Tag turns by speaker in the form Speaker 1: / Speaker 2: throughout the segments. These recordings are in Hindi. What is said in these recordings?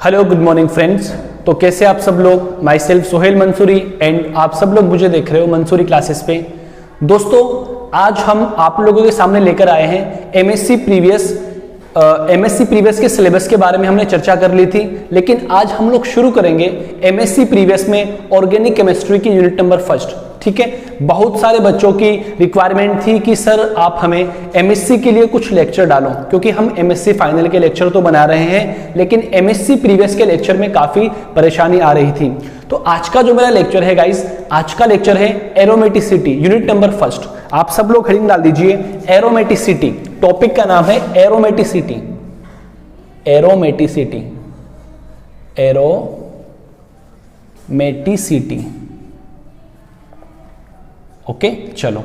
Speaker 1: Hello good morning friends. तो कैसे आप सब लोग। Myself Sohail Mansoori and आप सब लोग मुझे देख रहे हो मंसूरी क्लासेस पे। दोस्तों आज हम आप लोगों के सामने लेकर आए हैं एमएससी प्रीवियस के सिलेबस के बारे में हमने चर्चा कर ली थी, लेकिन आज हम लोग शुरू करेंगे एमएससी प्रीवियस में ऑर्गेनिक केमिस्ट्री की यूनिट नंबर फर्स्ट। ठीक है, बहुत सारे बच्चों की रिक्वायरमेंट थी कि सर आप हमें एमएससी के लिए कुछ लेक्चर डालो, क्योंकि हम एमएससी फाइनल के लेक्चर तो बना रहे हैं लेकिन एमएससी प्रीवियस के लेक्चर में काफी परेशानी आ रही थी। तो आज का जो मेरा लेक्चर है गाइस, आज का लेक्चर है एरोमेटिसिटी यूनिट नंबर फर्स्ट। आप सब लोग हेडिंग डाल दीजिए एरोमेटिसिटी। टॉपिक का नाम है एरोमेटिसिटी। Aromaticity, aromaticity. ओके चलो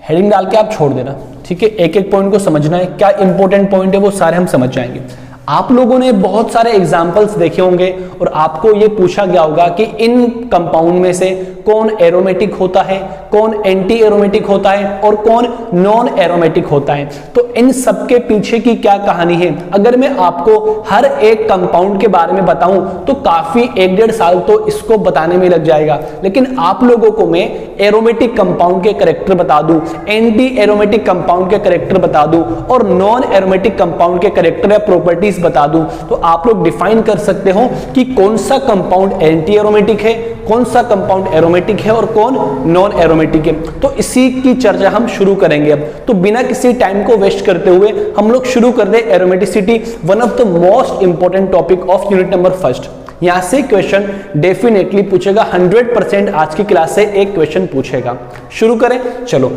Speaker 1: हेडिंग डाल के आप छोड़ देना। ठीक है, एक एक पॉइंट को समझना है, क्या इंपॉर्टेंट पॉइंट है वो सारे हम समझ जाएंगे। आप लोगों ने बहुत सारे एग्जाम्पल्स देखे होंगे और आपको ये पूछा गया होगा कि इन कंपाउंड में से कौन एरोमेटिक होता है, कौन एंटी एरोमेटिक होता है और कौन नॉन एरोमेटिक होता है। तो इन सब के पीछे की क्या कहानी है, अगर मैं आपको हर एक कंपाउंड के बारे में बताऊं तो काफी 1-1.5 साल तो इसको बताने में लग जाएगा। लेकिन आप लोगों को मैं एरोमेटिक कंपाउंड के कैरेक्टर बता दूं, एंटी एरोमेटिक कंपाउंड के कैरेक्टर बता दूं और नॉन एरोमेटिक कंपाउंड के कैरेक्टर या प्रॉपर्टीज बता दूं, तो आप लोग डिफाइन कर सकते हो कि कौन सा कंपाउंड एंटी एरोमेटिक है, कौन सा कंपाउंड एरोमेटिक है और कौन नॉन एरोमेटिक है। तो इसी की चर्चा हम शुरू करेंगे अब। तो बिना किसी टाइम को वेस्ट करते हुए हम लोग शुरू कर दे aromaticity, one of the most important topic of unit number first. यहां से क्वेश्चन डेफिनेटली पूछेगा, 100% आज की क्लास से एक क्वेश्चन पूछेगा। शुरू करें, चलो।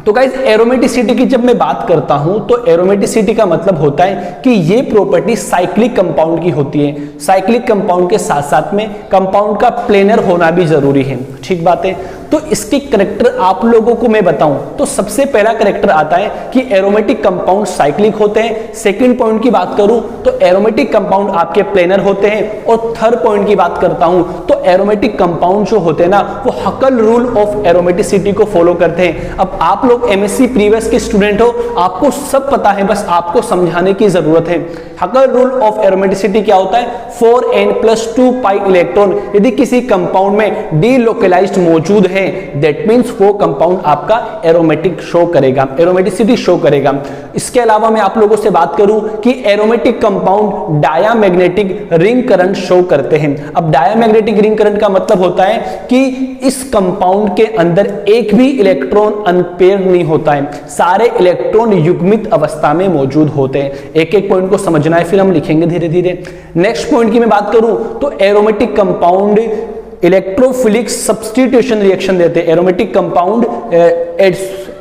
Speaker 1: तो गाइज एरोमेटिसिटी की जब मैं बात करता हूं तो एरोमेटिसिटी का मतलब होता है कि ये प्रॉपर्टी साइक्लिक कंपाउंड की होती है। साइक्लिक कंपाउंड के साथ साथ में कंपाउंड का प्लेनर होना भी जरूरी है। ठीक बात है। तो इसके करेक्टर आप लोगों को मैं बताऊं तो सबसे पहला करेक्टर आता है कि एरोमेटिक कंपाउंड साइक्लिक होते हैं। सेकंड पॉइंट की बात करूं तो एरोमेटिक कंपाउंड आपके प्लेनर होते हैं। और थर्ड पॉइंट की बात करता हूं तो एरोमेटिक कंपाउंड जो होते हैं ना, वो हकल रूल ऑफ एरोमेटिसिटी को फॉलो करते हैं। अब आप लोग एमएससी प्रीवियस के स्टूडेंट हो, आपको सब पता है, बस आपको समझाने की जरूरत है। हकल रूल ऑफ एरोमेटिसिटी क्या होता है, 4n+2 पाई इलेक्ट्रॉन यदि किसी कंपाउंड में डीलोकलाइज्ड मौजूद है, दैट मींस वो कंपाउंड आपका एरोमेटिक शो करेगा, एरोमेटिसिटी शो करेगा। इसके अलावा मैं आप लोगों से बात करूं कि aromatic compound diamagnetic ring current show करते हैं। अब डायामैग्नेटिक रिंग करंट का मतलब होता है कि इस कंपाउंड के अंदर एक भी इलेक्ट्रॉन अनपेयर नहीं होता है, सारे इलेक्ट्रॉन युग्मित अवस्था में मौजूद होते हैं। एक एक पॉइंट को समझना है, फिर हम लिखेंगे धीरे धीरे। नेक्स्ट पॉइंट की मैं बात करूं तो aromatic compound electrophilic substitution reaction देते हैं।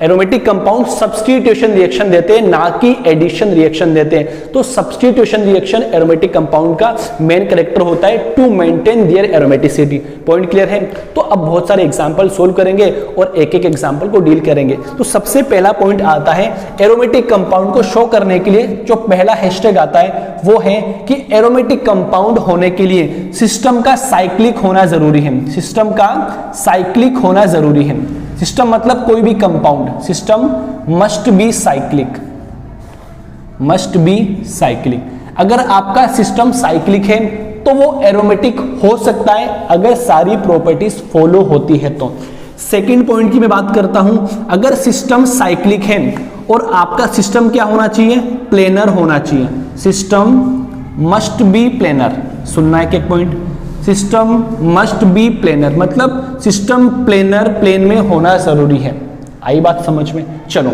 Speaker 1: एरोमेटिक कंपाउंड सब्स्टिट्यूशन रिएक्शन देते हैं, ना कि एडिशन रिएक्शन देते हैं। तो सब्स्टिट्यूशन रिएक्शन एरोमेटिक कंपाउंड का मेन कैरेक्टर होता है to maintain their aromaticity. Point clear है। तो अब बहुत सारे एग्जांपल सोल्व करेंगे और एक एक एग्जांपल को डील करेंगे। तो सबसे पहला पॉइंट आता है एरोमेटिक कंपाउंड को शो करने के लिए जो पहला हैशटैग आता है वो है कि एरोमेटिक कंपाउंड होने के लिए सिस्टम का साइक्लिक होना जरूरी है। सिस्टम का साइक्लिक होना जरूरी है। सिस्टम मतलब कोई भी compound, system must be cyclic, must be cyclic. अगर आपका सिस्टम साइक्लिक है तो वो एरोमेटिक हो सकता है अगर सारी प्रॉपर्टीज फॉलो होती है तो। सेकंड पॉइंट की मैं बात करता हूं, अगर सिस्टम साइक्लिक है और आपका सिस्टम क्या होना चाहिए, प्लेनर होना चाहिए। System must be planar. सुनना है एक point, system must be planar मतलब सिस्टम प्लेनर, प्लेन में होना जरूरी है। आई बात समझ में। चलो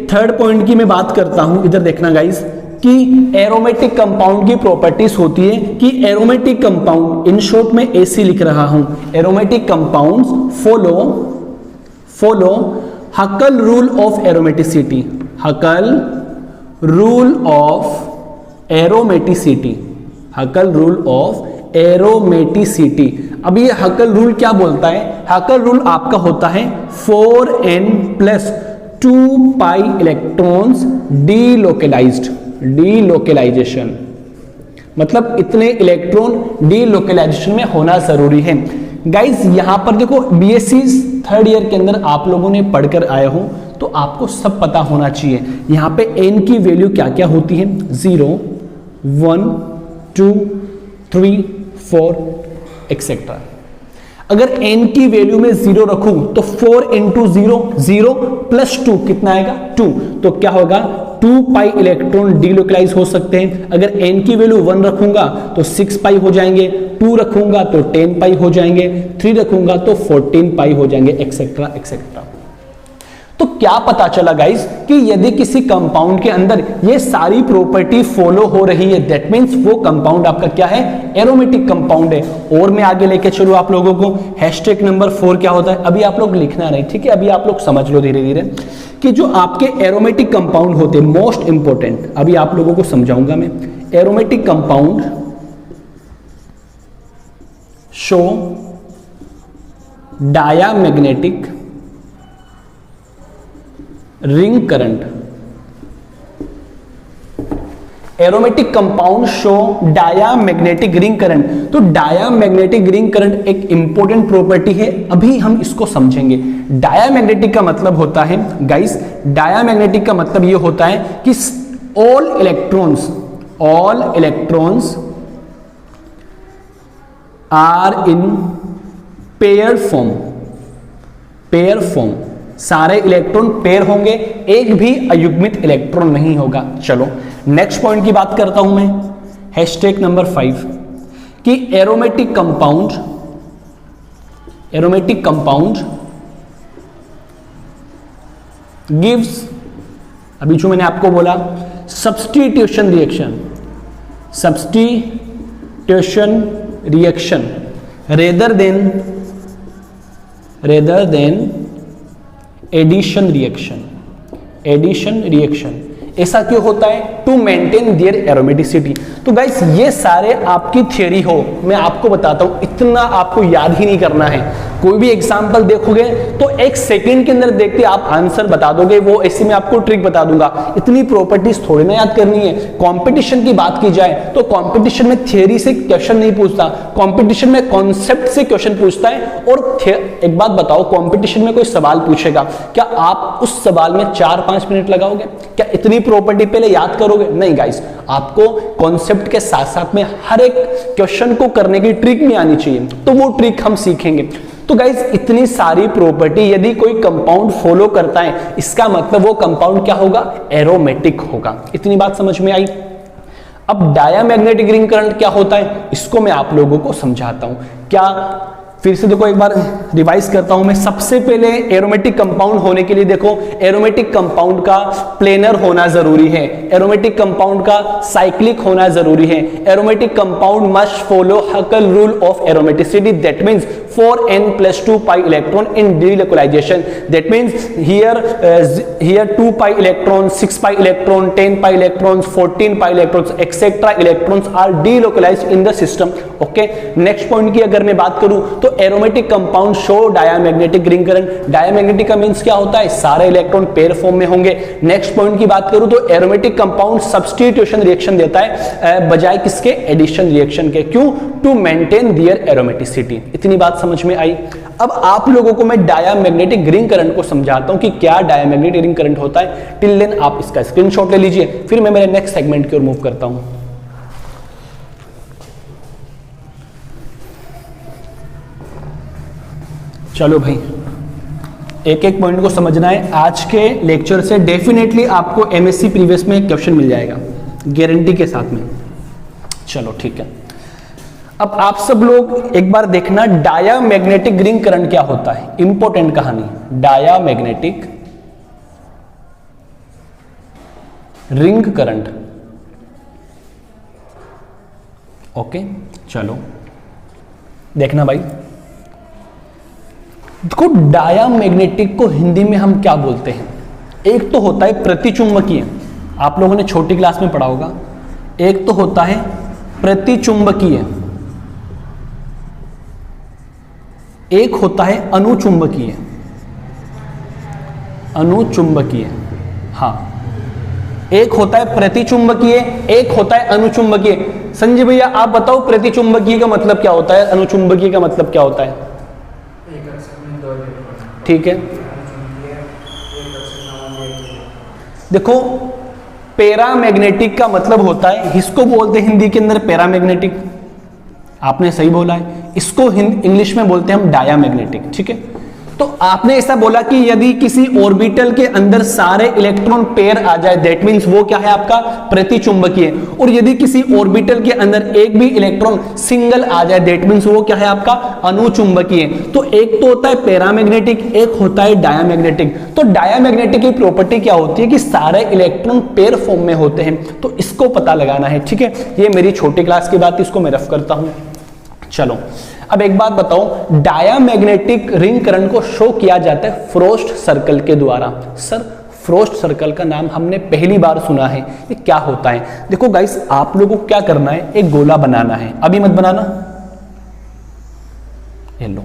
Speaker 1: थर्ड पॉइंट की मैं बात करता हूं, इधर देखना गाइस, कि एरोमेटिक कंपाउंड की प्रॉपर्टीज होती है कि एरोमेटिक कंपाउंड, इन शॉर्ट में एसी लिख रहा हूं, aromatic compounds follow हकल rule of aromaticity. हकल rule of aromaticity, हकल rule of aromaticity. अब ये हकल रूल क्या बोलता है, हकल रूल आपका होता है 4n+2 पाई इलेक्ट्रॉन्स डीलोकलाइजेशन, मतलब इतने इलेक्ट्रॉन डीलोकलाइजेशन में होना जरूरी है। गाइज यहां पर देखो बीएससी थर्ड ईयर के अंदर आप लोगों ने पढ़कर आए हो तो आपको सब पता होना चाहिए। यहां पे n की वैल्यू क्या क्या होती है, 0, 1 2 3 4 एक्सेट्रा। अगर n की वैल्यू में 0 रखूं तो 4 इंटू 0 0 प्लस 2 कितना आएगा 2, तो क्या होगा 2 पाई इलेक्ट्रॉन डीलोकलाइज हो सकते हैं। अगर n की वैल्यू 1 रखूंगा तो 6 पाई हो जाएंगे, 2 रखूंगा तो 10 पाई हो जाएंगे, 3 रखूंगा तो 14 पाई हो जाएंगे, एक्सेट्रा एक्सेट्रा। तो क्या पता चला गाइस कि यदि किसी कंपाउंड के अंदर ये सारी प्रॉपर्टी फॉलो हो रही है, दैट मींस वो कंपाउंड आपका क्या है, एरोमेटिक कंपाउंड है। और मैं आगे लेके चलूं आप लोगों को, हैशटैग नंबर 4 क्या होता है, अभी आप लोग लिखना नहीं, ठीक है, अभी आप लोग समझ लो धीरे धीरे कि जो आपके एरोमेटिक कंपाउंड होते हैं, मोस्ट इंपॉर्टेंट, अभी आप लोगों को समझाऊंगा मैं। Aromatic compound show diamagnetic ring current. Aromatic compound show diamagnetic ring current. तो डायामैग्नेटिक रिंग करंट एक इंपॉर्टेंट प्रॉपर्टी है, अभी हम इसको समझेंगे। डायामैग्नेटिक का मतलब होता है गाइस, डायामैग्नेटिक का मतलब ये होता है कि all electrons are in pair form, सारे इलेक्ट्रॉन पेयर होंगे, एक भी अयुग्मित इलेक्ट्रॉन नहीं होगा। चलो नेक्स्ट पॉइंट की बात करता हूं मैं, हैशटैग नंबर 5 कि एरोमेटिक कंपाउंड गिव्स, अभी जो मैंने आपको बोला substitution reaction rather than addition reaction. ऐसा क्यों होता है, टू मेंटेन देयर एरोमेटिसिटी। तो गाइस ये सारे आपकी थियरी हो, मैं आपको बताता हूं, इतना आपको याद ही नहीं करना है। कोई भी एग्जांपल देखोगे तो 1 सेकंड के अंदर देखते आप आंसर बता दोगे, वो ऐसे में आपको ट्रिक बता दूंगा। इतनी प्रॉपर्टीज थोड़ी ना याद करनी है। कंपटीशन की बात की जाए तो कंपटीशन में थियरी से क्वेश्चन नहीं पूछता, कंपटीशन में कॉन्सेप्ट से क्वेश्चन पूछता है। और एक बात बताओ, कंपटीशन में कोई सवाल पूछेगा, क्या आप उस सवाल में 4-5 मिनट लगाओगे? क्या इतनी प्रॉपर्टी पहले याद करोगे? नहीं गाइस, आपको कॉन्सेप्ट के साथ साथ में हर एक क्वेश्चन को करने की ट्रिक भी आनी चाहिए, तो वो ट्रिक हम सीखेंगे। तो गाइस इतनी सारी प्रॉपर्टी यदि कोई कंपाउंड फॉलो करता है, इसका मतलब वो कंपाउंड क्या होगा, एरोमेटिक होगा। इतनी बात समझ में आई। अब डायामैग्नेटिक रिंग करंट क्या होता है, इसको मैं आप लोगों को समझाता हूं। क्या फिर से देखो, एक बार रिवाइज करता हूं मैं। सबसे पहले एरोमेटिक कंपाउंड होने के लिए देखो, एरोमेटिक कंपाउंड का प्लेनर होना जरूरी है, एरोमेटिक कंपाउंड का साइक्लिक होना जरूरी है, aromatic compound must follow हकल rule of aromaticity, that means 4n+2 pi electron in delocalization, that means here 2 pi electrons, 6 pi electron, 10 pi electrons, 14 pi electrons etc electrons are delocalized in the system. Okay, next point की अगर मैं बात करूं तो aromatic compound show diamagnetic ring current. Diamagnetic का मींस क्या होता है, सारे इलेक्ट्रॉन पेयर फॉर्म में होंगे। नेक्स्ट पॉइंट की बात करूं तो एरोमेटिक कंपाउंड सब्स्टिट्यूशन रिएक्शन देता है बजाय किसके, एडिशन रिएक्शन के। क्यों, टू मेंटेन देयर एरोमेटिसिटी। इतनी बात समझ में आई। अब आप लोगों को मैं डायामैग्नेटिक रिंग करंट को समझाता हूं कि क्या डायामैग्नेटिक रिंग करंट होता है। टिल देन आप इसका स्क्रीनशॉट ले लीजिए, फिर मैं मेरे नेक्स्ट सेगमेंट की ओर मूव करता हूं। चलो भाई, एक एक पॉइंट को समझना है। आज के लेक्चर से डेफिनेटली आपको एमएससी प्रीवियस में क्वेश्चन मिल जाएगा, गारंटी के साथ में। चलो ठीक है, अब आप सब लोग एक बार देखना डायामैग्नेटिक रिंग करंट क्या होता है। इंपॉर्टेंट कहानी, डायामैग्नेटिक रिंग करंट। ओके, चलो देखना भाई। देखो डायामैग्नेटिक को हिंदी में हम क्या बोलते हैं, एक तो होता है प्रतिचुंबकीय, आप लोगों ने छोटी क्लास में पढ़ा होगा। एक तो होता है प्रतिचुंबकीय, एक होता है अनुचुंबकीय। हाँ, एक होता है प्रतिचुंबकीय, एक होता है अनुचुंबकीय। संजय भैया आप बताओ प्रतिचुंबकीय का मतलब क्या होता है, अनुचुंबकीय का मतलब क्या होता है? ठीक है, देखो पैरामैग्नेटिक का मतलब होता है, इसको बोलते हैं हिंदी के अंदर पैरामैग्नेटिक, आपने सही बोला है। इसको इंग्लिश में बोलते हैं हम डायामैग्नेटिक, ठीक है। तो आपने ऐसा बोला कि यदि किसी ऑर्बिटल के अंदर सारे इलेक्ट्रॉन पेयर आ जाए, दैट मींस वो क्या है आपका प्रतिचुंबकीय, और यदि किसी ऑर्बिटल के अंदर एक भी इलेक्ट्रॉन सिंगल आ जाए, दैट मींस वो क्या है आपका अनुचुंबकीय। तो एक तो होता है पैरामैग्नेटिक, एक होता है डायामैग्नेटिक। तो डायामैग्नेटिक की प्रॉपर्टी क्या होती है कि सारे इलेक्ट्रॉन पेयर फॉर्म में होते हैं, तो इसको पता लगाना है, ठीक है। ये मेरी छोटी क्लास की बात, इसको मैं रफ करता हूं। चलो अब एक बात बताओ, डायामैग्नेटिक रिंग करंट को शो किया जाता है फ्रोस्ट सर्कल के द्वारा। सर फ्रोस्ट सर्कल का नाम हमने पहली बार सुना है, ये क्या होता है? देखो गाइस, आप लोगों को क्या करना है, एक गोला बनाना है, अभी मत बनाना, ये लो,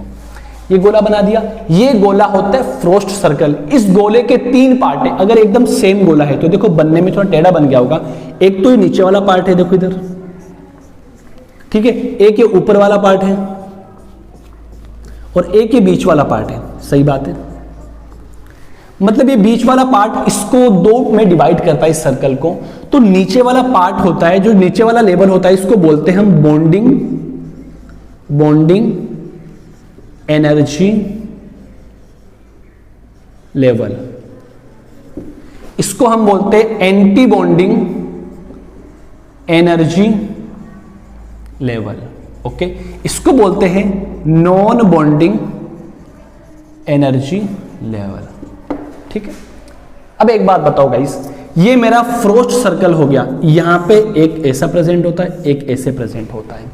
Speaker 1: ये गोला बना दिया। ये गोला होता है फ्रोस्ट सर्कल। इस गोले के 3 पार्ट है, अगर एकदम सेम गोला है तो देखो बनने में थोड़ा टेढ़ा बन गया होगा। एक तो ये नीचे वाला पार्ट है, देखो इधर, ठीक है, एक ये ऊपर वाला पार्ट है और एक ये बीच वाला पार्ट है, सही बात है। मतलब ये बीच वाला पार्ट इसको 2 में डिवाइड करता है इस सर्कल को। तो नीचे वाला पार्ट होता है, जो नीचे वाला लेवल होता है, इसको बोलते हैं हम बॉन्डिंग एनर्जी लेवल। इसको हम बोलते हैं anti bonding energy level, okay. इसको बोलते हैं नॉन बॉन्डिंग एनर्जी लेवल, ठीक है। अब एक बात बताओ गाइस, ये मेरा फ्रोस्ट सर्कल हो गया, यहां पे एक ऐसा प्रेजेंट होता है, एक ऐसे प्रेजेंट होता है।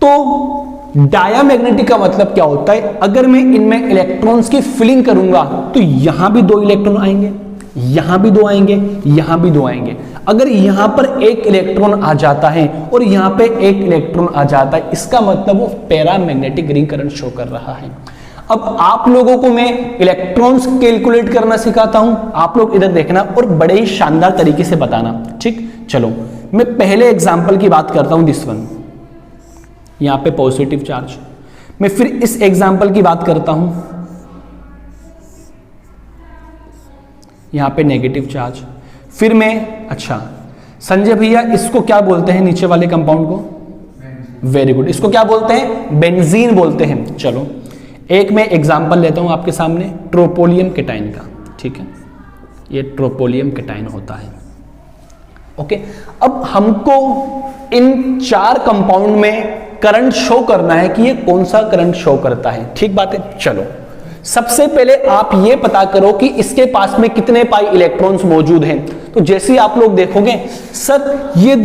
Speaker 1: तो डायामैग्नेटिक का मतलब क्या होता है, अगर मैं इनमें इलेक्ट्रॉन्स की फिलिंग करूंगा तो यहां भी 2 इलेक्ट्रॉन आएंगे, यहां भी 2 आएंगे, यहां भी 2 आएंगे। अगर यहां पर एक इलेक्ट्रॉन आ जाता है और यहां पे एक इलेक्ट्रॉन आ जाता है, इसका मतलब वो पैरामैग्नेटिक रिंग करंट शो कर रहा है। अब आप लोगों को मैं इलेक्ट्रॉन्स कैलकुलेट करना सिखाता हूं, आप लोग इधर देखना और बड़े ही शानदार तरीके से बताना, ठीक। चलो मैं पहले एग्जांपल की बात करता हूं, दिस वन, यहां पे पॉजिटिव चार्ज। मैं फिर इस एग्जांपल की बात करता हूं, यहां पे नेगेटिव चार्ज। फिर मैं, अच्छा संजय भैया, इसको क्या बोलते हैं नीचे वाले कंपाउंड को? वेरी गुड, इसको क्या बोलते हैं? बेंजीन बोलते हैं। चलो एक मैं एग्जांपल लेता हूं आपके सामने, ट्रोपोलियम केटाइन का, ठीक है। ये ट्रोपोलियम केटाइन होता है, ओके। अब हमको इन 4 कंपाउंड में करंट शो करना है कि ये कौन सा करंट शो करता है, ठीक बात है। चलो सबसे पहले आप ये पता करो कि इसके पास में कितने पाई इलेक्ट्रॉन्स मौजूद हैं। तो जैसे ही आप लोग देखोगे, सर ये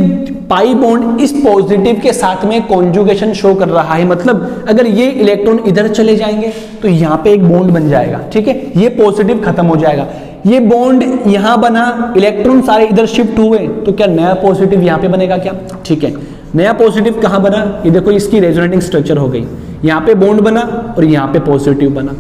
Speaker 1: पाई बॉन्ड इस पॉजिटिव के साथ में कॉन्जुगेशन शो कर रहा है, मतलब अगर ये इलेक्ट्रॉन इधर चले जाएंगे तो यहां पे एक बॉन्ड बन जाएगा, ठीक है। ये पॉजिटिव खत्म हो जाएगा, ये बॉन्ड यहां बना, इलेक्ट्रॉन सारे इधर शिफ्ट हुए, तो क्या नया पॉजिटिव यहां पे बनेगा क्या? ठीक है, नया पॉजिटिव कहां बना? ये देखो, इसकी रेजोनेटिंग स्ट्रक्चर हो गई, यहां पे बॉन्ड बना और यहां पे पॉजिटिव बना।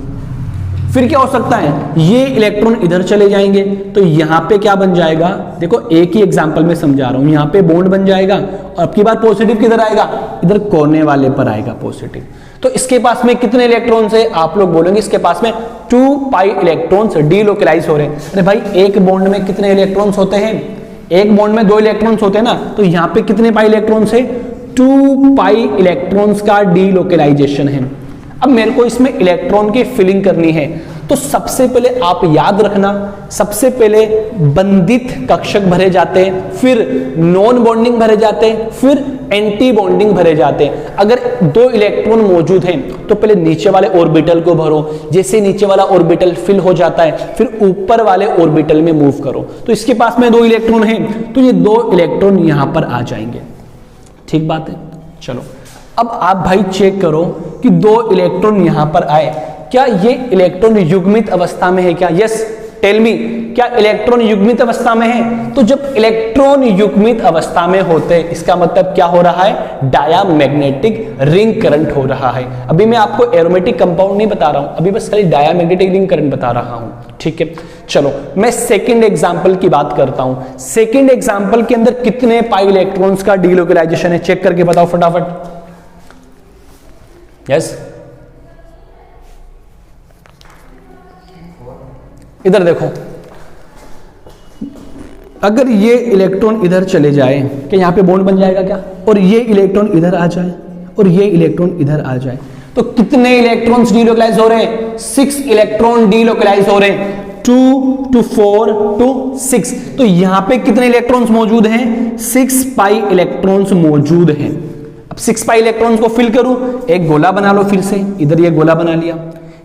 Speaker 1: फिर क्या हो सकता है, ये इलेक्ट्रॉन इधर चले जाएंगे तो यहां पे क्या बन जाएगा? देखो एक ही एग्जांपल में समझा रहा हूं, यहां पे बॉन्ड बन जाएगा और अब की बार पॉजिटिव किधर आएगा? इधर कोने वाले पर आएगा पॉजिटिव। तो इसके पास में कितने इलेक्ट्रॉन्स है? आप लोग बोलेंगे इसके पास में 2 पाई इलेक्ट्रॉन्स डीलोकलाइज हो रहे हैं। अरे भाई, एक बॉन्ड में कितने इलेक्ट्रॉन्स होते हैं? एक बॉन्ड में 2 इलेक्ट्रॉन्स होते हैं ना, तो यहां पे कितने पाई इलेक्ट्रॉन्स है? 2 पाई इलेक्ट्रॉन्स का डीलोकलाइजेशन है। अब मेरे को इसमें इलेक्ट्रॉन की फिलिंग करनी है, तो सबसे पहले आप याद रखना, सबसे पहले बंधित कक्षक भरे जाते हैं, फिर नॉन बॉन्डिंग भरे जाते हैं, फिर एंटी बॉन्डिंग भरे जाते हैं। अगर 2 इलेक्ट्रॉन मौजूद हैं तो पहले नीचे वाले ऑर्बिटल को भरो, जैसे नीचे वाला ऑर्बिटल फिल हो जाता है फिर ऊपर वाले ऑर्बिटल में मूव करो। तो इसके पास में 2 इलेक्ट्रॉन हैं, तो ये 2 इलेक्ट्रॉन यहां पर आ जाएंगे, ठीक बात है। चलो अब आप भाई चेक करो कि 2 इलेक्ट्रॉन यहां पर आए, क्या ये इलेक्ट्रॉन युग्मित अवस्था में है क्या? यस, टेल मी, क्या इलेक्ट्रॉन युग्मित अवस्था में है? तो जब इलेक्ट्रॉन युग्मित अवस्था में होते हैं, इसका मतलब क्या हो रहा है? डायामैग्नेटिक रिंग करंट हो रहा है। अभी मैं आपको एरोमेटिक कंपाउंड नहीं बता रहा हूं, अभी बस खाली डायामैग्नेटिक रिंग करंट बता रहा हूं, ठीक है। चलो मैं सेकंड एग्जांपल की बात करता हूं। सेकंड एग्जांपल के अंदर कितने पाई इलेक्ट्रॉन्स का डीलोकलाइजेशन है, चेक करके बताओ फटाफट। यस, इधर देखो, अगर ये इलेक्ट्रॉन इधर चले जाए, क्या यहाँ पे बॉन्ड बन जाएगा क्या? और ये इलेक्ट्रॉन इधर आ जाए और ये इलेक्ट्रॉन इधर आ जाए, तो कितने इलेक्ट्रॉन्स डीलोकलाइज हो रहे हैं? 6 इलेक्ट्रॉन डीलोकलाइज हो रहे हैं, 2 to 4 to 6। तो यहां पे कितने इलेक्ट्रॉन्स मौजूद हैं? 6 पाई इलेक्ट्रॉन्स मौजूद हैं। अब 6 पाई इलेक्ट्रॉन्स को फिल करूं, एक गोला बना लो फिर से, इधर ये गोला बना लिया।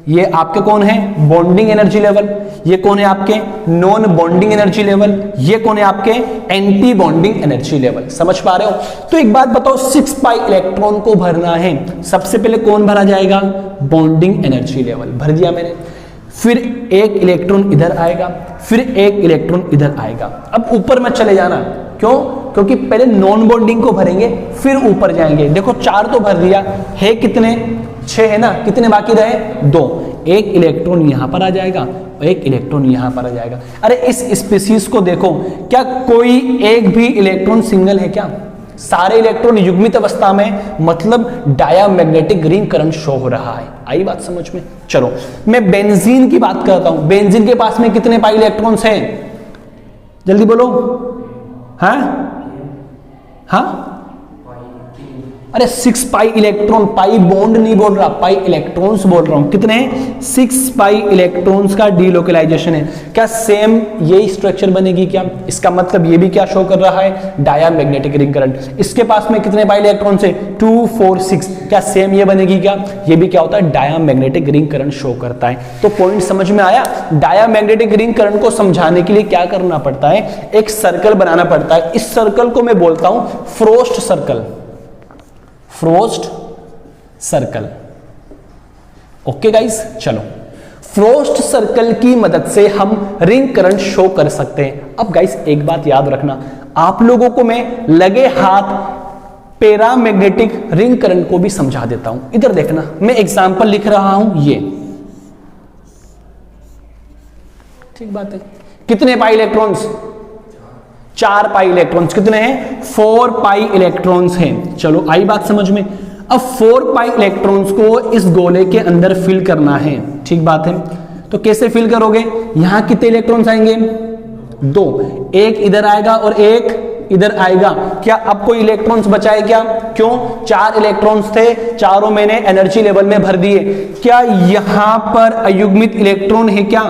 Speaker 1: ये आपके कौन है? Bonding energy level. ये कौन है आपके? Non bonding energy level. ये कौन है आपके? Anti bonding energy level. समझ पा रहे हो? तो एक बात बताओ, 6 पाई इलेक्ट्रॉन को भरना है, सबसे पहले कौन भरा जाएगा? बॉन्डिंग एनर्जी लेवल भर दिया मैंने। फिर एक इलेक्ट्रॉन इधर आएगा, फिर एक इलेक्ट्रॉन इधर आएगा। अब ऊपर मत चले जाना, क्यों? क्योंकि पहले नॉन बॉन्डिंग को भरेंगे फिर ऊपर जाएंगे। देखो 4 तो भर दिया है, कितने? 6 है ना, कितने बाकी रहे? 2। एक इलेक्ट्रॉन यहां पर आ जाएगा और एक इलेक्ट्रॉन यहां पर आ जाएगा। अरे इस स्पीसीज को देखो, क्या कोई एक भी इलेक्ट्रॉन सिंगल है क्या? सारे इलेक्ट्रॉन युग्मित अवस्था में, मतलब डायामैग्नेटिक रिंग करंट शो हो रहा है। आई बात समझ में? चलो मैं बेंजीन की बात करता हूं। बेंजीन के पास में कितने पाई इलेक्ट्रॉन्स हैं? जल्दी बोलो। हाँ हाँ, अरे 6 पाई इलेक्ट्रॉन, पाई बॉन्ड नहीं बोल रहा, पाई इलेक्ट्रॉन्स बोल रहा हूं। कितने हैं? 6 पाई इलेक्ट्रॉन्स का डीलोकलाइजेशन है। क्या सेम यही स्ट्रक्चर बनेगी क्या? इसका मतलब ये भी क्या शो कर रहा है? Diamagnetic ring current. इसके पास में कितने पाई इलेक्ट्रॉन्स है? 2 4 6। क्या सेम ये बनेगी क्या? ये भी क्या होता है? डायामैग्नेटिक रिंग करंट शो करता है। तो पॉइंट समझ में आया? डायामैग्नेटिक रिंग करंट को समझाने के लिए क्या करना पड़ता है? एक सर्कल बनाना पड़ता है। इस सर्कल को मैं बोलता हूं frost circle. Frost circle. Okay guys, चलो फ्रोस्ट सर्कल की मदद से हम रिंग करंट शो कर सकते हैं। अब गाइस एक बात याद रखना, आप लोगों को मैं लगे हाथ पैरामैग्नेटिक रिंग करंट को भी समझा देता हूं। इधर देखना, मैं एग्जांपल लिख रहा हूं ये, ठीक बात है। कितने पाई इलेक्ट्रॉन्स? 4 pi electrons. कितने हैं? 4 पाई इलेक्ट्रॉन्स हैं। चलो आई बात समझ में? अब 4 पाई इलेक्ट्रॉन्स को इस गोले के अंदर फिल करना है, ठीक बात है। तो कैसे फिल करोगे? यहां कितने इलेक्ट्रॉन्स आएंगे? 2। एक इधर आएगा और एक इधर आएगा। क्या अब कोई इलेक्ट्रॉन्स बचाए क्या? क्यों? 4 इलेक्ट्रॉन्स थे, चारों मैंने एनर्जी लेवल में भर दिए। क्या यहां पर अयुग्मित इलेक्ट्रॉन है क्या?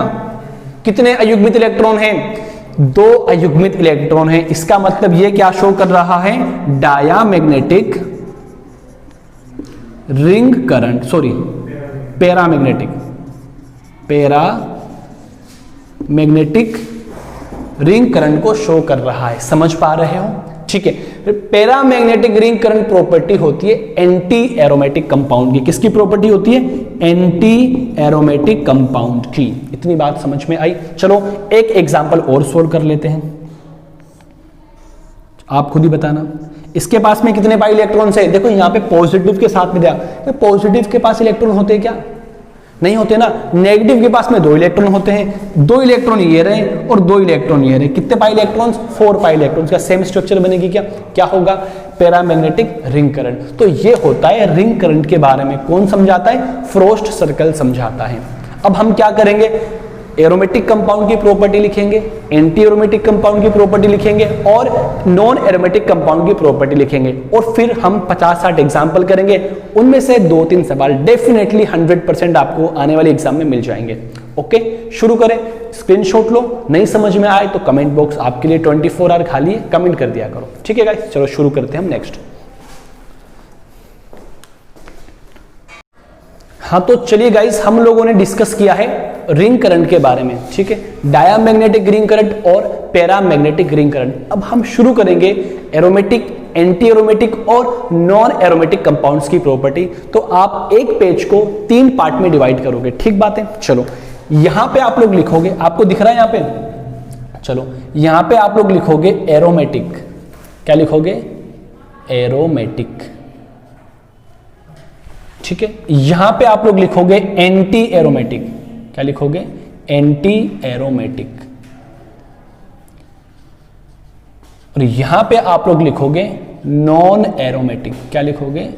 Speaker 1: कितने अयुग्मित इलेक्ट्रॉन हैं? 2 अयुग्मित इलेक्ट्रॉन है। इसका मतलब ये क्या शो कर रहा है? Diamagnetic ring current, sorry paramagnetic ring current को शो कर रहा है। समझ पा रहे हो? ठीक है। पैरामैग्नेटिक रिंग करंट प्रॉपर्टी होती है एंटी एरोमेटिक कंपाउंड की। किसकी प्रॉपर्टी होती है? एंटी एरोमेटिक कंपाउंड की। इतनी बात समझ में आई? चलो एक एग्जांपल और सोल्व कर लेते हैं, आप खुद ही बताना। इसके पास में कितने पाई इलेक्ट्रॉन्स है? देखो यहां पे पॉजिटिव के साथ में दिया, तो पॉजिटिव के पास इलेक्ट्रॉन होते हैं क्या? नहीं होते ना। नेगेटिव के पास में 2 इलेक्ट्रॉन होते हैं। 2 इलेक्ट्रॉन ये रहे और 2 इलेक्ट्रॉन ये रहे। कितने पाई इलेक्ट्रॉन्स? 4 पाई इलेक्ट्रॉन्स का सेम स्ट्रक्चर बनेगी क्या? क्या होगा? Paramagnetic ring current. तो ये होता है रिंग करंट के बारे में कौन समझाता है? फ्रोस्ट सर्कल समझाता है। अब हम क्या करेंगे? एरोमेटिक कंपाउंड की प्रॉपर्टी लिखेंगे, एंटी एरोमेटिक कंपाउंड की प्रॉपर्टी लिखेंगे और नॉन एरोमेटिक कंपाउंड की प्रॉपर्टी लिखेंगे। और फिर हम 50-60 एग्जाम्पल करेंगे, उनमें से 2-3 सवाल डेफिनेटली 100% आपको आने वाले एग्जाम में मिल जाएंगे। ओके, शुरू करें। स्क्रीनशॉट लो, नहीं समझ में आए तो कमेंट बॉक्स आपके लिए 24 आवर खाली है, कमेंट कर दिया करो। ठीक है गाइस, चलो शुरू करते हैं हम नेक्स्ट। हाँ तो चलिए गाइस, हम लोगों ने डिस्कस किया है रिंग करंट के बारे में। ठीक है, डायामैग्नेटिक रिंग करंट और पैरामैग्नेटिक रिंग करंट। अब हम शुरू करेंगे एरोमेटिक, एंटी एरोमेटिक और नॉन एरोमेटिक कंपाउंड्स की प्रॉपर्टी। तो आप एक पेज को 3 पार्ट में डिवाइड करोगे, ठीक बात है। चलो यहां पे आप लोग लिखोगे, आपको दिख रहा है यहां पे? चलो यहां पे आप लोग लिखोगे एरोमेटिक। क्या लिखोगे? एरोमेटिक। ठीक है, यहां पे आप लोग लिखोगे एंटी एरोमेटिक। क्या लिखोगे? Anti aromatic. और यहां पे आप लोग लिखोगे नॉन एरोमेटिक। क्या लिखोगे?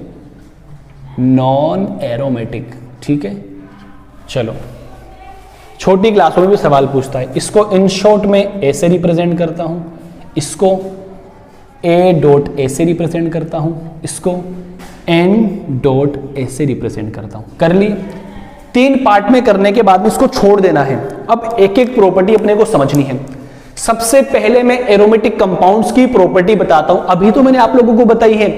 Speaker 1: Non aromatic. ठीक है, चलो छोटी क्लासों में भी सवाल पूछता है, इसको इन शॉर्ट में ऐसे रिप्रेजेंट करता हूं, इसको ए डॉट ए से रिप्रेजेंट करता हूं, इसको एन डॉट ए से रिप्रेजेंट करता हूं। कर ली। 3 पार्ट में करने के बाद में इसको छोड़ देना है। अब एक एक प्रॉपर्टी अपने को समझनी है। सबसे पहले मैं एरोमेटिक कंपाउंड्स की प्रॉपर्टी बताता हूं। अभी तो मैंने आप लोगों को बताई है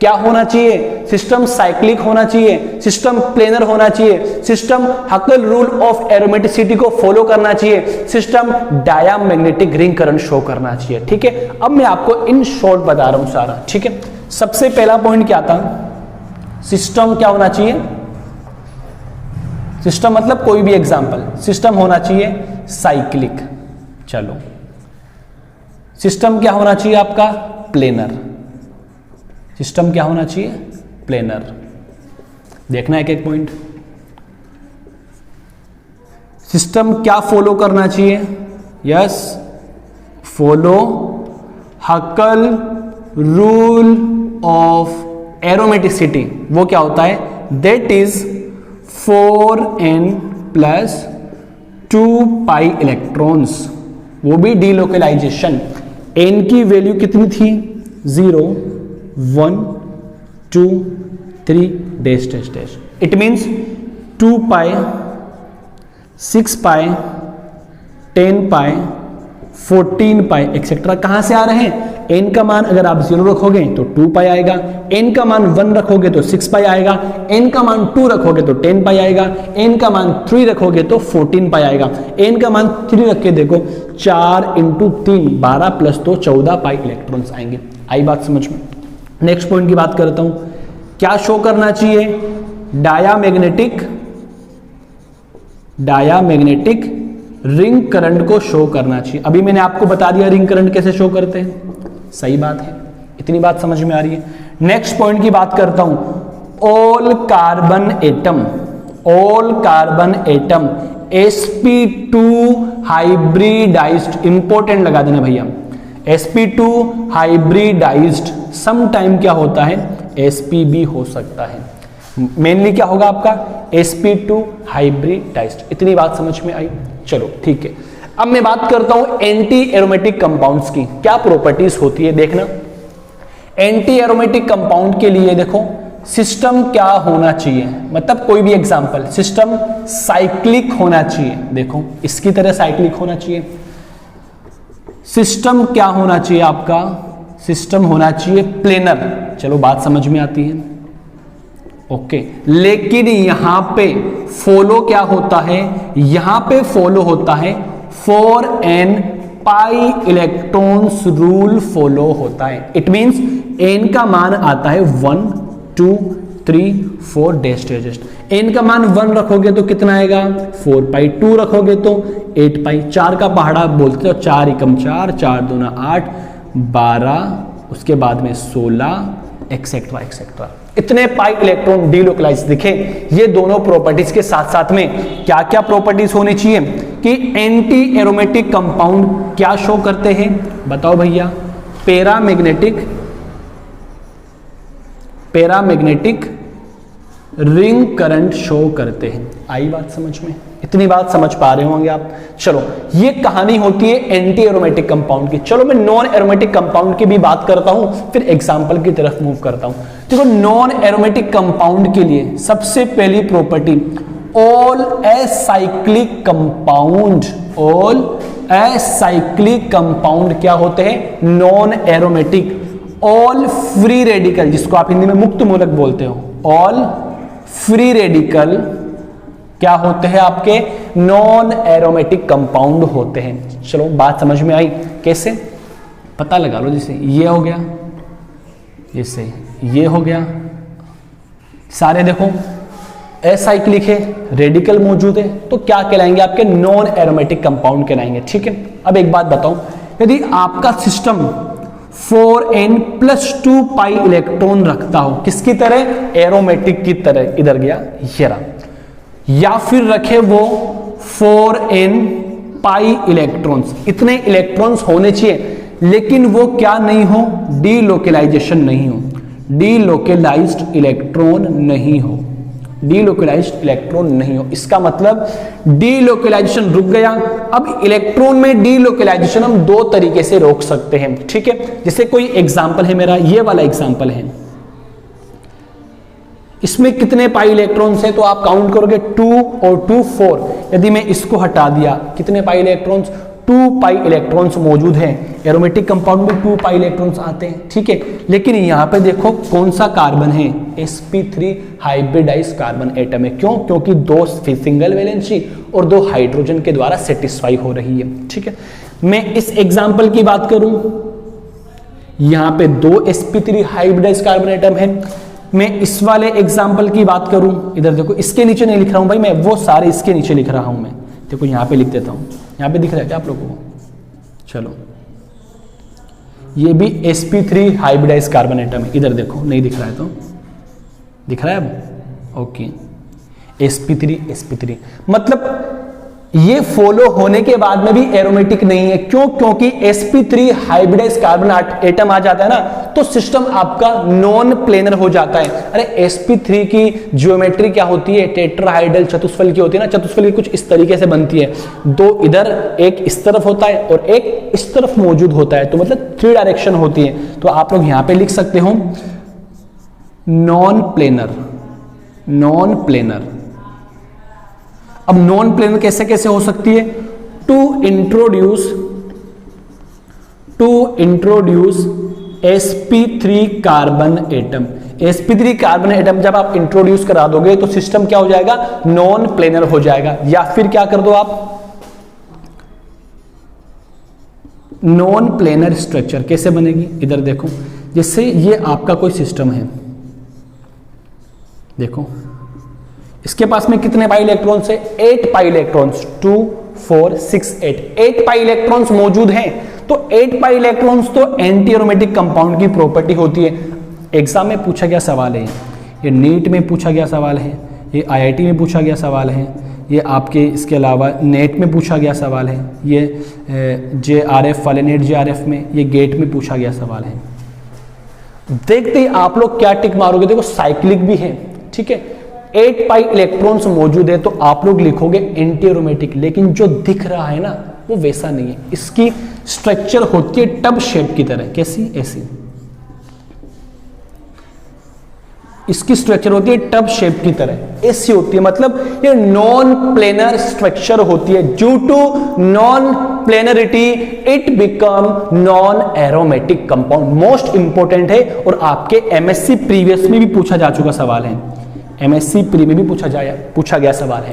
Speaker 1: क्या होना चाहिए, सिस्टम साइक्लिक होना चाहिए, सिस्टम प्लेनर होना चाहिए, सिस्टम हकल रूल ऑफ एरोमेटिसिटी को फॉलो करना चाहिए, system diamagnetic ring current show करना चाहिए। ठीक है, अब मैं आपको इन शॉर्ट बता रहा हूं सारा। ठीक है, सबसे पहला पॉइंट क्या था, सिस्टम क्या होना चाहिए, सिस्टम मतलब कोई भी एग्जांपल, सिस्टम होना चाहिए साइक्लिक। चलो, सिस्टम क्या होना चाहिए आपका, प्लेनर। सिस्टम क्या होना चाहिए, प्लेनर। देखना एक एक पॉइंट। सिस्टम क्या फॉलो करना चाहिए, yes, follow हकल rule of aromaticity. वो क्या होता है, that is 4n plus 2 pi electrons, वो भी डीलोकलाइजेशन। n की वैल्यू कितनी थी, 0 1 2 3 dash dash dash. It means 2 pi 6 pi 10 pi 14 pi etcetera कहां से आ रहे हैं, n का मान अगर आप 0 रखोगे तो 2 पाई आएगा, n का मान 1 रखोगे तो 6 पाई आएगा, n का मान 2 रखोगे तो 10 पाई आएगा, n का मान 3 रखोगे तो 14 पाई आएगा। n का मान 3 रख के देखो, 4 × 3 12 प्लस 2 14 पाई इलेक्ट्रॉन्स आएंगे। आई बात समझ में। नेक्स्ट पॉइंट की बात करता हूं, क्या शो करना चाहिए, डायामैग्नेटिक रिंग करंट को शो करना चाहिए। अभी मैंने आपको बता दिया रिंग करंट कैसे शो करते हैं, सही बात है, इतनी बात समझ में आ रही है। नेक्स्ट पॉइंट की बात करता हूं, all carbon atom sp2 hybridized, important लगा देना भैया, sp2 हाइब्रिडाइज्ड सम टाइम क्या होता है, sp हो सकता है। मेनली क्या होगा आपका, sp2 हाइब्रिडाइज्ड। इतनी बात समझ में आई, चलो ठीक है। अब मैं बात करता हूं एंटी एरोमेटिक कंपाउंड्स की, क्या प्रॉपर्टीज होती है देखना। एंटी एरोमेटिक कंपाउंड के लिए देखो, सिस्टम क्या होना चाहिए, मतलब कोई भी एग्जांपल, सिस्टम साइक्लिक होना चाहिए। देखो इसकी तरह साइक्लिक होना चाहिए। सिस्टम क्या होना चाहिए आपका, सिस्टम होना चाहिए प्लेनर। चलो बात समझ में आती है, ओके। लेकिन यहां पे फॉलो क्या होता है, यहां पे फॉलो होता है 4n pi electrons rule follow होता है। इट मींस n का मान आता है 1 2 3 4 डैश डैश। n का मान 1 रखोगे तो कितना आएगा, 4 पाई, 2 रखोगे तो 8 पाई, 4 का पहाड़ा बोलते हो, 4 एकम 4 4 दूना 8 12, उसके बाद में 16 एक्सेट्रा एक्सेट्रा। इतने पाई इलेक्ट्रॉन डीलोकलाइज दिखे। ये दोनों प्रॉपर्टीज के साथ साथ में क्या क्या प्रॉपर्टीज होनी चाहिए कि एंटी एरोमेटिक कंपाउंड क्या शो करते हैं, बताओ भैया, पैरामैग्नेटिक रिंग करंट शो करते हैं। आई बात समझ में, इतनी बात समझ पा रहे होंगे आप। चलो ये कहानी होती है एंटी एरोमेटिक कंपाउंड की। चलो मैं नॉन एरोमेटिक कंपाउंड की भी बात करता हूं, फिर एग्जांपल की तरफ मूव करता हूं। देखो नॉन एरोमेटिक कंपाउंड के लिए सबसे पहली प्रॉपर्टी, ऑल एसाइक्लिक कंपाउंड क्या होते हैं, non aromatic. All free radical, जिसको आप हिंदी में मुक्त मूलक बोलते हो, ऑल फ्री रेडिकल क्या होते हैं आपके, नॉन एरोमेटिक कंपाउंड होते हैं। चलो बात समझ में आई, कैसे पता लगा लो। जैसे ये हो गया, जैसे ये हो गया, सारे देखो एसाइक्लिक है, रेडिकल मौजूद है, तो क्या कहलाएंगे आपके, नॉन एरोमेटिक कंपाउंड कहलाएंगे। ठीक है, अब एक बात बताओ, यदि आपका system 4n plus 2 pi electron रखता हो, किसकी तरह, एरोमेटिक की तरह, इधर गया ये रहा, या फिर रखे वो 4n पाई इलेक्ट्रॉन्स, इतने इलेक्ट्रॉन्स होने चाहिए, लेकिन वो क्या नहीं हो, डीलोकलाइजेशन नहीं हो, डीलोकलाइज्ड इलेक्ट्रॉन नहीं हो, डीलोकलाइज्ड इलेक्ट्रॉन नहीं हो। इसका मतलब डीलोकलाइजेशन रुक गया। अब इलेक्ट्रॉन में डीलोकलाइजेशन हम दो तरीके से रोक सकते हैं, ठीक है। जैसे कोई एग्जांपल है मेरा, ये वाला एग्जांपल है, इसमें कितने पाई इलेक्ट्रॉन्स हैं, तो आप काउंट करोगे 2 और 2 4। यदि मैं इसको हटा दिया, कितने पाई इलेक्ट्रॉन्स, 2 पाई इलेक्ट्रॉन्स मौजूद हैं। एरोमेटिक कंपाउंड में 2 पाई इलेक्ट्रॉन्स आते हैं, ठीक है। लेकिन यहाँ पे देखो कौन सा कार्बन है, sp3 हाइब्रिडाइज कार्बन एटम है। क्यों? क्योंकि 2 सिंगल वैलेंसी और 2 हाइड्रोजन के द्वारा सेटिस्फाई हो रही है, ठीक है। मैं इस एग्जाम्पल की बात करूं, यहाँ पे 2 sp3 हाइब्रिडाइज कार्बन एटम है। मैं इस वाले एग्जाम्पल की बात करूं, इधर देखो, इसके नीचे नहीं लिख रहा हूं भाई मैं, वो सारे इसके नीचे लिख रहा हूं मैं। देखो यहाँ पे लिख देता हूं, यहाँ पे दिख रहा है क्या आप लोगों को? चलो, ये भी sp3 हाइब्रिडाइज कार्बन एटम है। इधर देखो, नहीं दिख रहा है तो दिख रहा है अब? ओके, sp3 मतलब ये फॉलो होने के बाद में भी एरोमेटिक नहीं है। क्यों? क्योंकि sp3 हाइब्रिडाइज कार्बन एटम आ जाता है ना, तो सिस्टम आपका नॉन प्लेनर हो जाता है। अरे sp3 की ज्योमेट्री क्या होती है? टेट्राहाइड्रल चतुष्फल की होती है ना। चतुष्फल की कुछ इस तरीके से बनती है, 2 इधर, एक इस तरफ होता है और एक इस तरफ मौजूद होता है, तो मतलब 3 डायरेक्शन होती है। तो आप लोग यहां पे लिख सकते हो नॉन प्लेनर। अब नॉन प्लेनर कैसे कैसे हो सकती है? To introduce sp3 carbon atom. sp3 carbon atom जब आप इंट्रोड्यूस करा दोगे तो सिस्टम क्या हो जाएगा? नॉन प्लेनर हो जाएगा। या फिर क्या कर दो आप, नॉन प्लेनर स्ट्रक्चर कैसे बनेगी? इधर देखो, जैसे ये आपका कोई सिस्टम है, देखो इसके पास में कितने पाई इलेक्ट्रॉन्स है? 8 पाई इलेक्ट्रॉन्स, 2 4 6 8 पाई इलेक्ट्रॉन्स मौजूद हैं। तो 8 पाई इलेक्ट्रॉन्स तो एंटी एरोमेटिक कंपाउंड की प्रॉपर्टी होती है। एग्जाम में पूछा गया सवाल है, ये नीट में पूछा गया सवाल है, ये IIT में पूछा गया सवाल है, ये आपके इसके अलावा नेट में पूछा गया सवाल है, ये JRF वाले नेट JRF में, ये गेट में पूछा गया सवाल है। देखते ही आप लोग क्या टिक मारोगे? देखो साइक्लिक भी है, ठीक है। 8 पाई इलेक्ट्रॉन्स मौजूद है तो आप लोग लिखोगे एंटी एरोमेटिक, लेकिन जो दिख रहा है ना वो वैसा नहीं है। इसकी स्ट्रक्चर होती है टब शेप की तरह। कैसी? ऐसी इसकी स्ट्रक्चर होती है टब शेप की तरह, ऐसी होती है। मतलब ये नॉन प्लेनर स्ट्रक्चर होती है। Due to non planarity it become non aromatic compound. Most important है और आपके MSc प्रीवियस में भी पूछा जा चुका सवाल है, MSc प्री में भी पूछा गया सवाल है।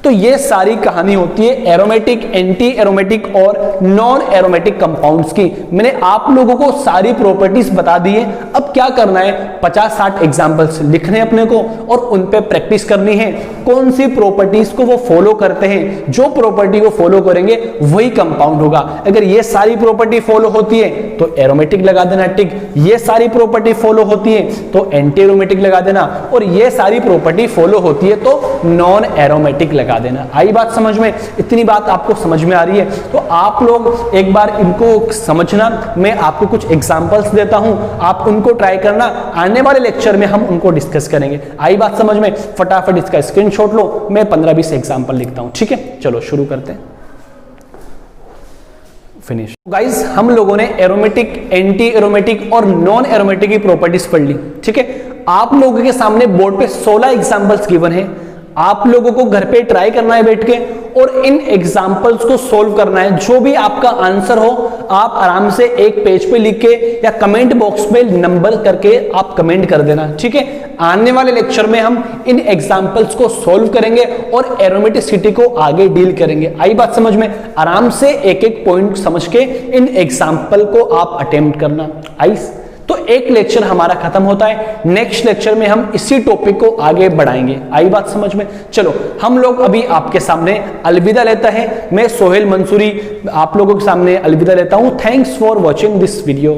Speaker 1: तो ये सारी कहानी होती है एरोमेटिक, एंटी एरोमेटिक और नॉन एरोमेटिक कंपाउंड्स की। मैंने आप लोगों को सारी प्रॉपर्टीज बता दी है। अब क्या करना है? 50-60 एग्जांपल्स लिखने अपने को और उन पे प्रैक्टिस करनी है। कौन सी प्रॉपर्टीज को वो फॉलो करते हैं, जो प्रॉपर्टी को फॉलो करेंगे वही कंपाउंड होगा। अगर ये सारी प्रॉपर्टी फॉलो होती है तो एरोमेटिक लगा देना टिक, ये सारी प्रॉपर्टी फॉलो होती है तो एंटी एरोमेटिक लगा देना, और ये सारी प्रॉपर्टी फॉलो होती है तो नॉन एरोमेटिक लगा देना। आई बात समझ में? इतनी बात आपको समझ में आ रही है तो आप लोग एक बार इनको समझना। मैं आपको कुछ एग्जांपल्स देता हूं, आप उनको ट्राई करना। आने वाले लेक्चर में हम उनको डिस्कस करेंगे। आई बात समझ में? फटाफट इसका स्क्रीनशॉट लो, मैं 15-20 एग्जांपल लिखता हूं, ठीक है। चलो शुरू करते हैं। फिनिश। गाइस, हम लोगों ने एरोमेटिक, एंटी एरोमेटिक और नॉन एरोमेटिक की प्रॉपर्टीज पढ़ ली, ठीक है। आप लोगों के सामने बोर्ड पे 16 एग्जांपल्स गिवन है। आप लोगों को घर पे ट्राई करना है बैठ के और इन एग्जाम्पल्स को सोल्व करना है। जो भी आपका आंसर हो आप आराम से एक पेज पे लिख के या कमेंट बॉक्स में नंबर करके आप कमेंट कर देना, ठीक है। आने वाले लेक्चर में हम इन एग्जाम्पल्स को सोल्व करेंगे और एरोमेटिसिटी को आगे डील करेंगे। आई बात समझ में? आराम से एक एक पॉइंट समझ के इन एग्जाम्पल को आप अटेम्प्ट करना। आई तो एक लेक्चर हमारा खत्म होता है। नेक्स्ट लेक्चर में हम इसी टॉपिक को आगे बढ़ाएंगे। आई बात समझ में? चलो हम लोग अभी आपके सामने अलविदा लेता है। मैं सोहेल मंसूरी आप लोगों के सामने अलविदा लेता हूं। Thanks for watching this video.